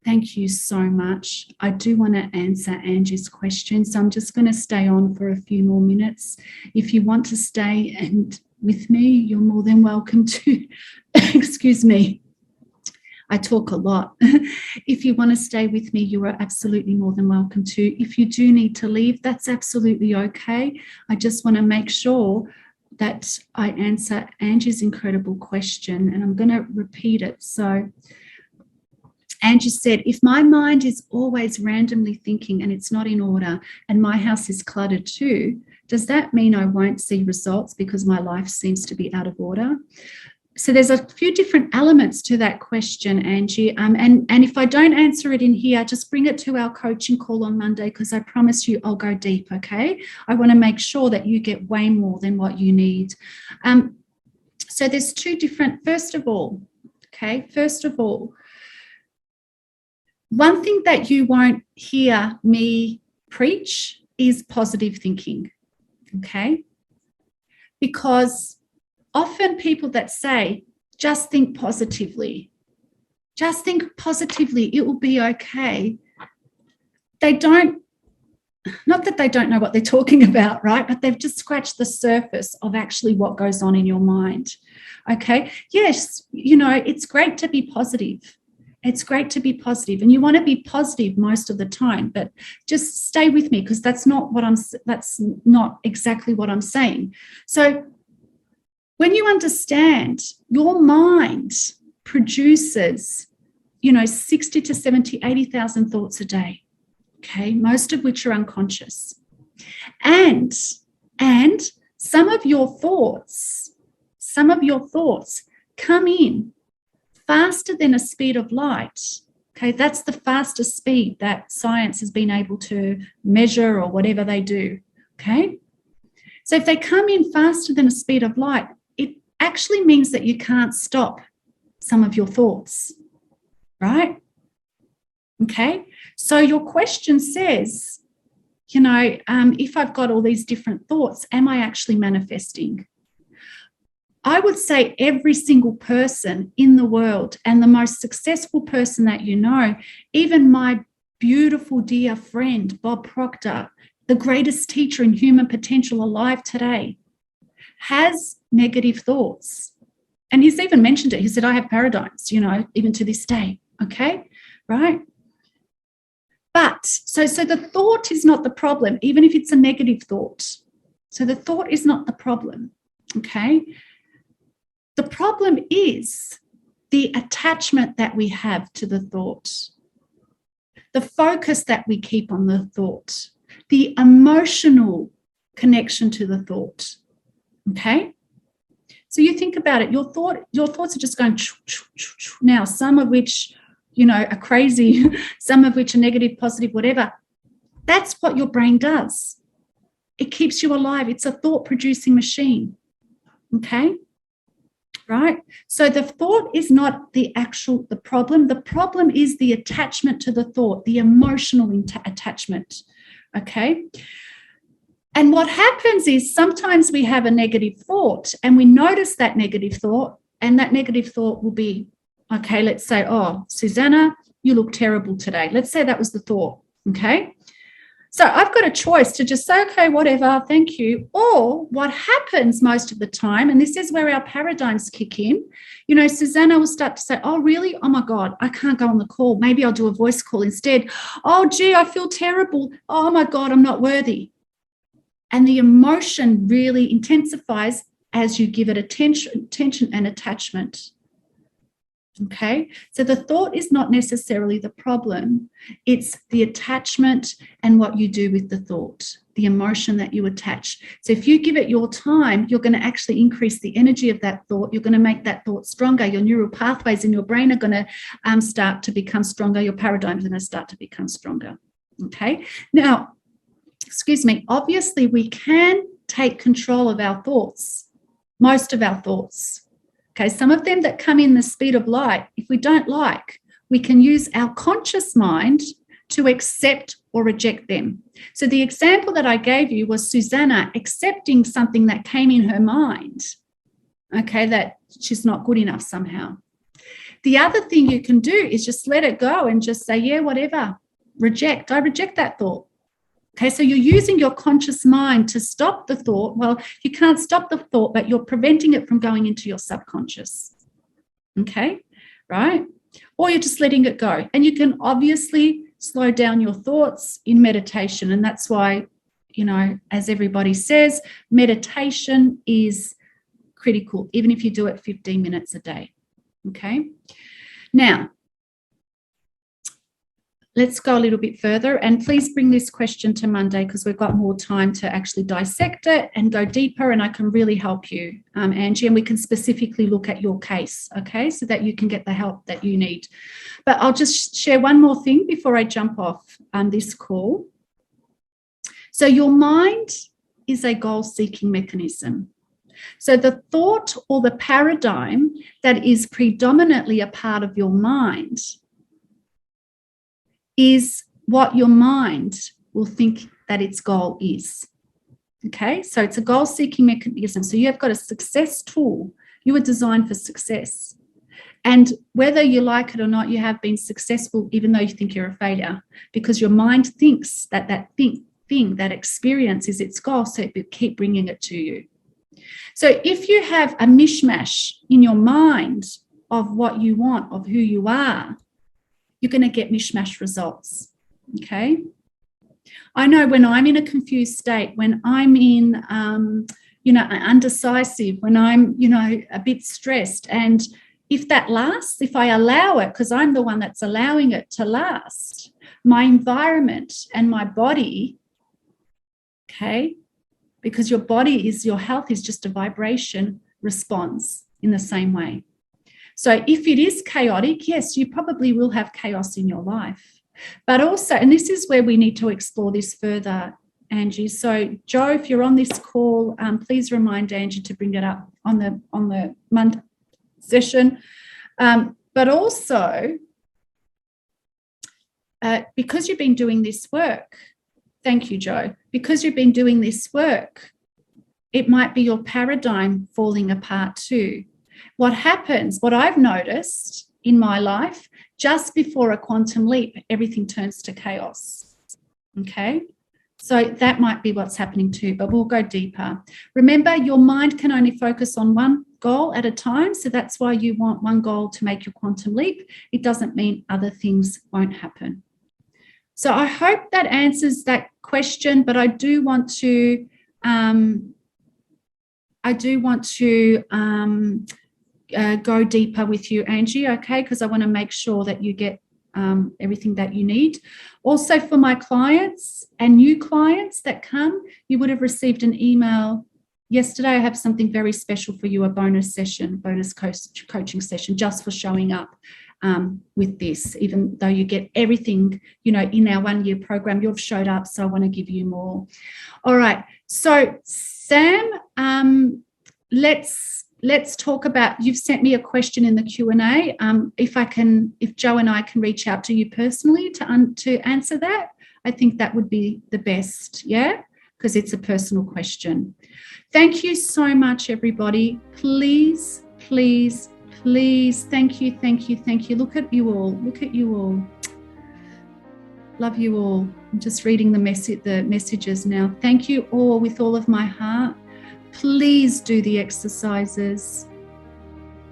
S1: Thank you so much. I do want to answer Angie's question, so I'm just going to stay on for a few more minutes. If you want to stay and with me, you're more than welcome to. Excuse me. I talk a lot. If you want to stay with me, you are absolutely more than welcome to. If you do need to leave, that's absolutely okay. I just want to make sure that I answer Angie's incredible question, and I'm going to repeat it. So Angie said, if my mind is always randomly thinking and it's not in order and my house is cluttered too, does that mean I won't see results because my life seems to be out of order? So there's a few different elements to that question, Angie. And if I don't answer it in here, just bring it to our coaching call on Monday, because I promise you I'll go deep, okay? I want to make sure that you get way more than what you need. So there's two different, first of all, one thing that you won't hear me preach is positive thinking, okay? Because often people that say, just think positively, it will be okay. they don't, not that they don't know what they're talking about, right? But they've just scratched the surface of actually what goes on in your mind. Okay. Yes, it's great to be positive. It's great to be positive, and you want to be positive most of the time, but just stay with me, because that's not exactly what I'm saying. So when you understand your mind produces, 60 to 70, 80,000 thoughts a day, okay, most of which are unconscious. And some of your thoughts come in faster than a speed of light. Okay, that's the fastest speed that science has been able to measure, or whatever they do. Okay, so if they come in faster than a speed of light, it actually means that you can't stop some of your thoughts, right? Okay, so your question says, if I've got all these different thoughts, am I actually manifesting? I would say every single person in the world, and the most successful person that even my beautiful dear friend, Bob Proctor, the greatest teacher in human potential alive today, has negative thoughts. And he's even mentioned it. He said, I have paradigms, even to this day. Okay, right? But so the thought is not the problem, even if it's a negative thought. So the thought is not the problem. Okay. The problem is the attachment that we have to the thought, the focus that we keep on the thought, the emotional connection to the thought. Okay? So you think about it, your thoughts are just going now, some of which, are crazy, some of which are negative, positive, whatever. That's what your brain does. It keeps you alive. It's a thought-producing machine. Okay? Right? So the thought is not the problem. The problem is the attachment to the thought, the emotional attachment. Okay? And what happens is sometimes we have a negative thought and we notice that negative thought, and that negative thought will be, okay, let's say, oh, Susanna, you look terrible today. Let's say that was the thought. Okay? So I've got a choice to just say, okay, whatever, thank you. Or what happens most of the time, and this is where our paradigms kick in, Susanna will start to say, oh, really? Oh, my God, I can't go on the call. Maybe I'll do a voice call instead. Oh, gee, I feel terrible. Oh, my God, I'm not worthy. And the emotion really intensifies as you give it attention and attachment. Okay, so the thought is not necessarily the problem. It's the attachment and what you do with the thought, the emotion that you attach. So if you give it your time, you're going to actually increase the energy of that thought. You're going to make that thought stronger. Your neural pathways in your brain are going to start to become stronger. Your paradigms are going to start to become stronger. Okay, now, obviously we can take control of our thoughts, most of our thoughts. Okay, some of them that come in the speed of light, if we don't like, we can use our conscious mind to accept or reject them. So the example that I gave you was Susanna accepting something that came in her mind, okay, that she's not good enough somehow. The other thing you can do is just let it go and just say, yeah, whatever, reject. I reject that thought. Okay, so you're using your conscious mind to stop the thought. Well, you can't stop the thought, but you're preventing it from going into your subconscious. Okay, right? Or you're just letting it go. And you can obviously slow down your thoughts in meditation. And that's why, as everybody says, meditation is critical, even if you do it 15 minutes a day. Okay, now, let's go a little bit further, and please bring this question to Monday, because we've got more time to actually dissect it and go deeper, and I can really help you, Angie, and we can specifically look at your case, okay, so that you can get the help that you need. But I'll just share one more thing before I jump off this call. So your mind is a goal-seeking mechanism. So the thought or the paradigm that is predominantly a part of your mind is what your mind will think that its goal is. Okay, so it's a goal-seeking mechanism. So you have got a success tool. You were designed for success. And whether you like it or not, you have been successful, even though you think you're a failure, because your mind thinks that thing, that experience is its goal, so it keep bringing it to you. So if you have a mishmash in your mind of what you want, of who you are, you're going to get mishmash results, okay? I know when I'm in a confused state, when I'm in, undecisive, when I'm, a bit stressed, and if that lasts, if I allow it, because I'm the one that's allowing it to last, my environment and my body, okay, because your health is just a vibration, responds in the same way. So if it is chaotic, yes, you probably will have chaos in your life. But also, and this is where we need to explore this further, Angie. So Joe, if you're on this call, please remind Angie to bring it up on the Monday session. But also, because you've been doing this work, thank you, Joe, because you've been doing this work, it might be your paradigm falling apart too. What happens, what I've noticed in my life, just before a quantum leap, everything turns to chaos. Okay? So that might be what's happening too, but we'll go deeper. Remember, your mind can only focus on one goal at a time. So that's why you want one goal to make your quantum leap. It doesn't mean other things won't happen. So I hope that answers that question, but I do want to go deeper with you, Angie, okay? Because I want to make sure that you get everything that you need. Also, for my clients and new clients that come, you would have received an email yesterday. I have something very special for you, a bonus session, coaching session, just for showing up with this. Even though you get everything, in our 1-year program, you've showed up, so I want to give you more. All right. So, Sam, let's talk about, you've sent me a question in the Q&A. If Joe and I can reach out to you personally to answer that, I think that would be the best, yeah? Because it's a personal question. Thank you so much, everybody. Please, please, please, thank you. Look at you all. Love you all. I'm just reading the messages now. Thank you all with all of my heart. Please do the exercises.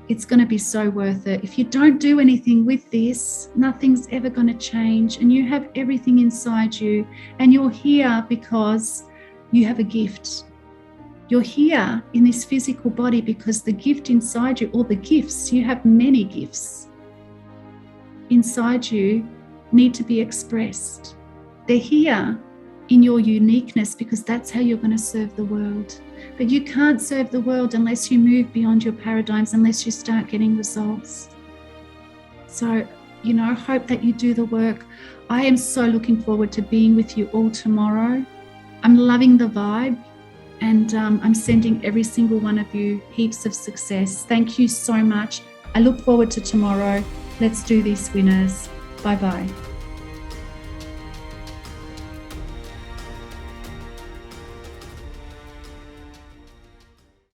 S1: It's going to be so worth it. If you don't do anything with this, nothing's ever going to change. And you have everything inside you. And you're here because you have a gift. You're here in this physical body because the gift inside you, or the gifts, you have many gifts inside you, need to be expressed. They're here in your uniqueness because that's how you're going to serve the world. But you can't serve the world unless you move beyond your paradigms, unless you start getting results. So, hope that you do the work. I am so looking forward to being with you all tomorrow. I'm loving the vibe, and I'm sending every single one of you heaps of success. Thank you so much. I look forward to tomorrow. Let's do this, winners. Bye-bye.